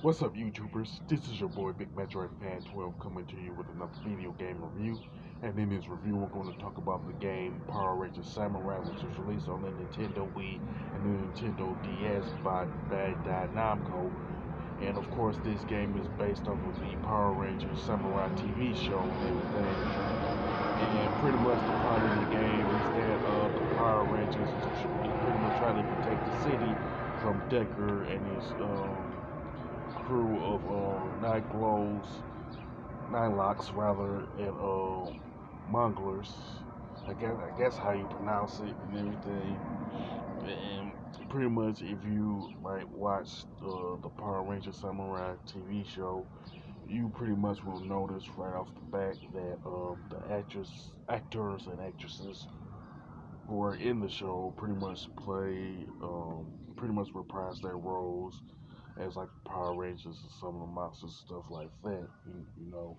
What's up, YouTubers? This is your boy Big Metroid Fan 12 coming to you with another video game review. And in this review, we're going to talk about the game Power Rangers Samurai, which was released on the Nintendo Wii and the Nintendo DS by Bandai Namco. And of course, this game is based off of the Power Rangers Samurai TV show and everything. And pretty much the part of the game is that the Power Rangers is pretty much trying to protect the city from Decker and his crew of Nylocks rather, and Monglers. I guess how you pronounce it and everything. And pretty much, if you might watch the Power Rangers Samurai TV show, you pretty much will notice right off the bat that the actors and actresses who are in the show pretty much reprise their roles as like Power Rangers and some of the monsters, stuff like that, you know.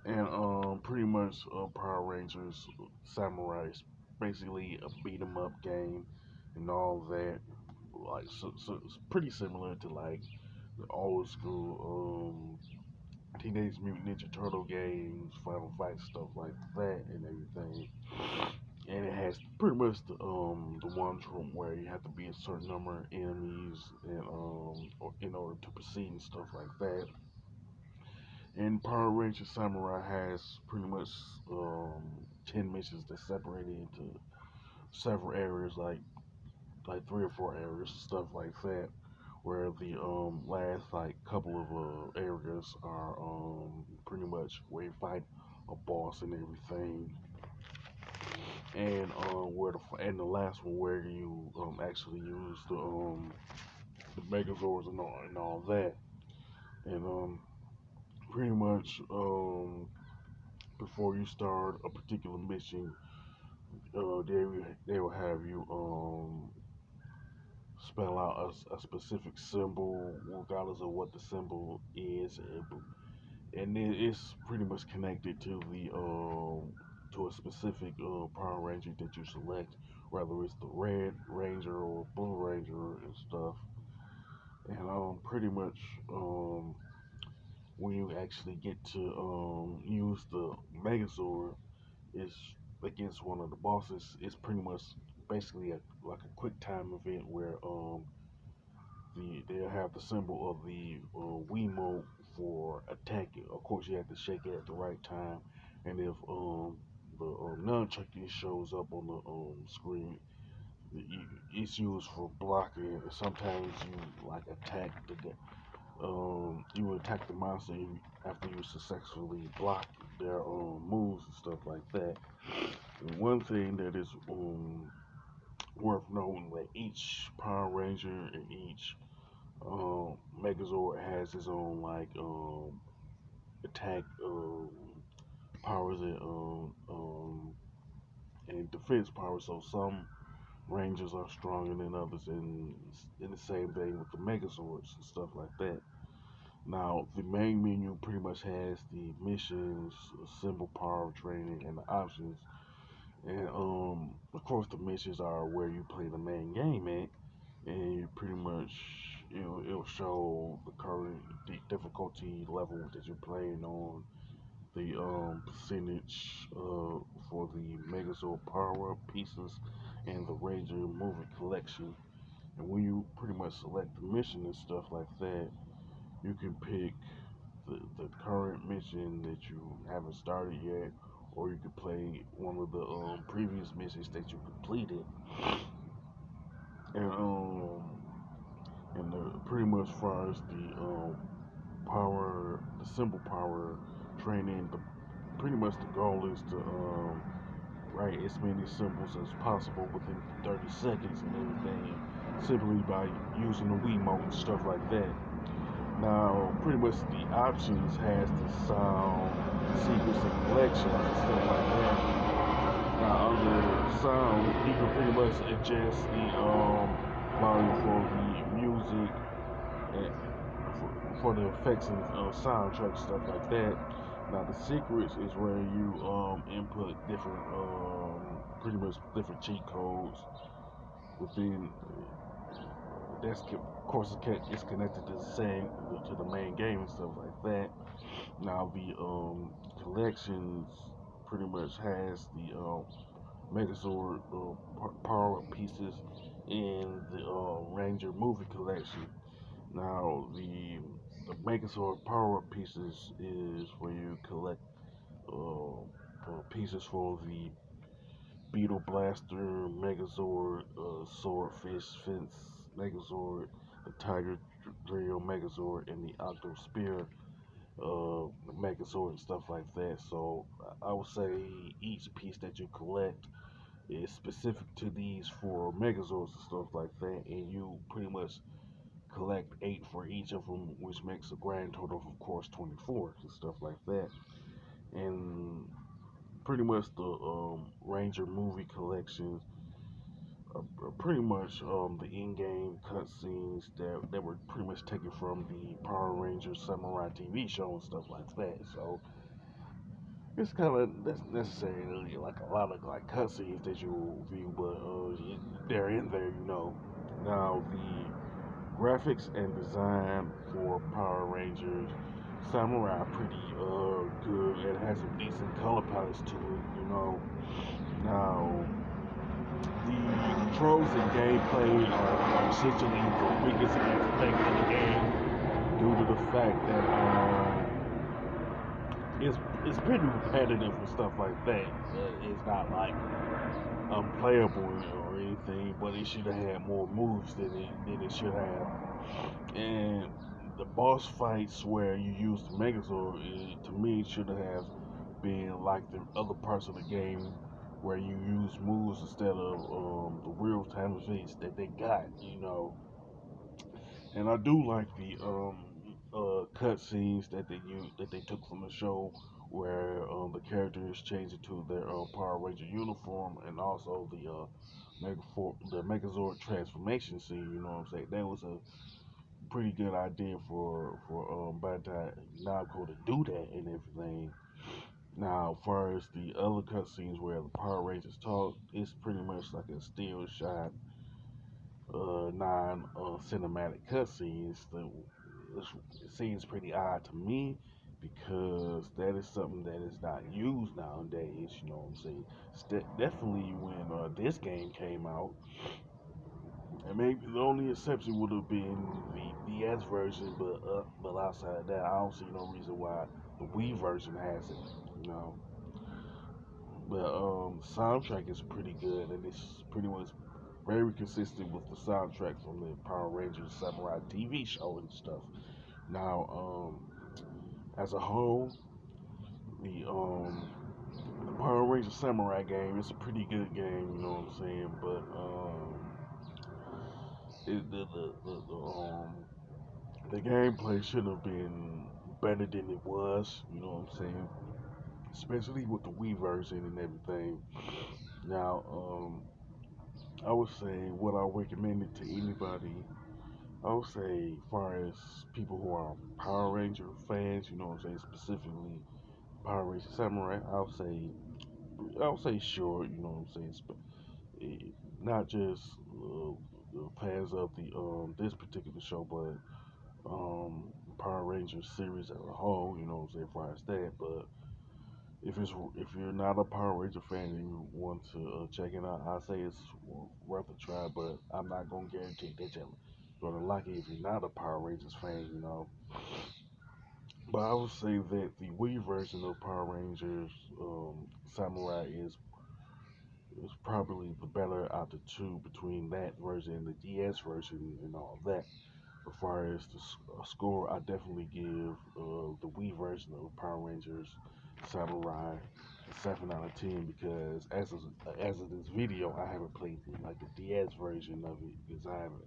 And pretty much Power Rangers Samurai is basically a beat 'em up game and all that. Like so it's pretty similar to like the old school Teenage Mutant Ninja Turtle games, Final Fight, stuff like that, and everything. And it has pretty much the ones from where you have to be a certain number of enemies and in order to proceed and stuff like that. And Power Rangers Samurai has pretty much 10 missions that separated into several areas, like 3 or 4 areas, stuff like that. Where the last like couple of areas are pretty much where you fight a boss and everything. And and the last one where you actually use the Megazords and all that. And pretty much before you start a particular mission, they will have you spell out a specific symbol, regardless of what the symbol is, and it's pretty much connected to a specific Power Ranger that you select, whether it's the Red Ranger or Blue Ranger and stuff. And pretty much when you actually get to use the Megazord, is against one of the bosses. It's pretty much basically like a quick time event where they'll have the symbol of the Wiimote for attacking. Of course, you have to shake it at the right time, and if the nunchuck shows up on the screen, it's used for blocking. Sometimes you like attack you attack the monster after you successfully block their moves and stuff like that. And one thing that is worth noting, that each Power Ranger and each Megazord has his own like attack powers and defense powers. So some Rangers are stronger than others, and the same thing with the Megazords and stuff like that. Now, the main menu pretty much has the missions, symbol power training, and the options. And of course, the missions are where you play the main game at, and you pretty much it'll show the current difficulty level that you're playing on, the percentage for the Megazord power up pieces, and the Ranger movie collection. And when you pretty much select the mission and stuff like that, you can pick the current mission that you haven't started yet, or you could play one of the previous missions that you completed. And pretty much as far as the simple power training, pretty much the goal is to write as many symbols as possible within 30 seconds and everything, simply by using the Wiimote and stuff like that. Now, pretty much the options has the sound, sequence, and collections and stuff like that. Now, under sound, you can pretty much adjust the volume for the music and for the effects and soundtrack, stuff like that. Now, the secrets is where you input different, pretty much different cheat codes within. Of course, it's connected to the main game and stuff like that. Now the collections pretty much has the Megazord power up pieces in the Ranger movie collection. Now the Megazord power up pieces is where you collect pieces for the Beetle Blaster, Megazord, Swordfish, Fence, Megazord, the Tiger Drill Megazord, and the Octo Spear Megazord and stuff like that. So I would say each piece that you collect is specific to these four Megazords and stuff like that, and you pretty much collect 8 for each of them, which makes a grand total of course 24 and stuff like that. And pretty much the Ranger movie collections are pretty much the in-game cutscenes that were pretty much taken from the Power Rangers Samurai TV show and stuff like that. So it's kind of that's necessarily like a lot of like cutscenes that you view, but they're in there, you know. Now the graphics and design for Power Rangers Samurai are pretty good. It has some decent color palettes to it, you know. Now the controls and gameplay are essentially the biggest aspect of the game due to the fact that it's pretty repetitive and stuff like that. It's not like unplayable or anything, but it should have had more moves than it should have. And the boss fights where you use the Megazord, to me, it should have been like the other parts of the game where you use moves instead of the real time events that they got, you know. And I do like the cutscenes that they took from the show, where the characters change into their Power Ranger uniform, and also the Megazord transformation scene. You know what I'm saying? That was a pretty good idea for Bandai Namco to do that and everything. Now, as far as the other cutscenes where the Power Rangers talk, it's pretty much like a still shot non cinematic cutscenes. It seems pretty odd to me because that is something that is not used nowadays. You know what I'm saying? Definitely when this game came out, and maybe the only exception would have been the DS version, but outside of that, I don't see no reason why the Wii version has it. You know, but soundtrack is pretty good, and it's pretty much very consistent with the soundtrack from the Power Rangers Samurai TV show and stuff. Now, as a whole, the um, the Power Rangers Samurai game is a pretty good game. You know what I'm saying? But it, the gameplay should have been better than it was. You know what I'm saying? Especially with the Wii version and everything. Now, I would say what I recommend it to anybody. I would say, as far as people who are Power Ranger fans, you know what I'm saying, specifically Power Ranger Samurai, I would say sure, you know what I'm saying, not just fans of the this particular show, but Power Rangers series as a whole, you know what I'm saying, as far as that. But if you're not a Power Ranger fan and you want to check it out, I say it's worth a try. But I'm not gonna guarantee that you're gonna like it if you're not a Power Rangers fan, you know. But I would say that the Wii version of Power Rangers Samurai is probably the better out of the two between that version and the DS version and all that. As far as the score, I definitely give the Wii version of Power Rangers Samurai a 7 out of 10 because as of this video, I haven't played like the DS version of it because I haven't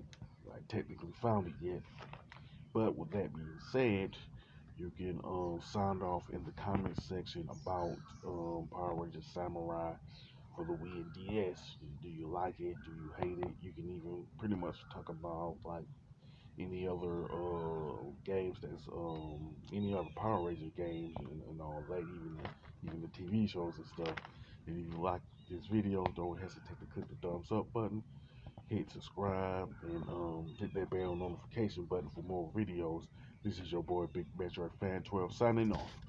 like technically found it yet. But with that being said, you can sound off in the comment section about Power Rangers Samurai for the Wii and DS. Do you like it? Do you hate it? You can even pretty much talk about like any other games that's any other Power Ranger games and all that, even the TV shows and stuff. And if you like this video, don't hesitate to click the thumbs up button. hit subscribe and hit that bell notification button for more videos. This is your boy Big Metro Fan 12 signing off.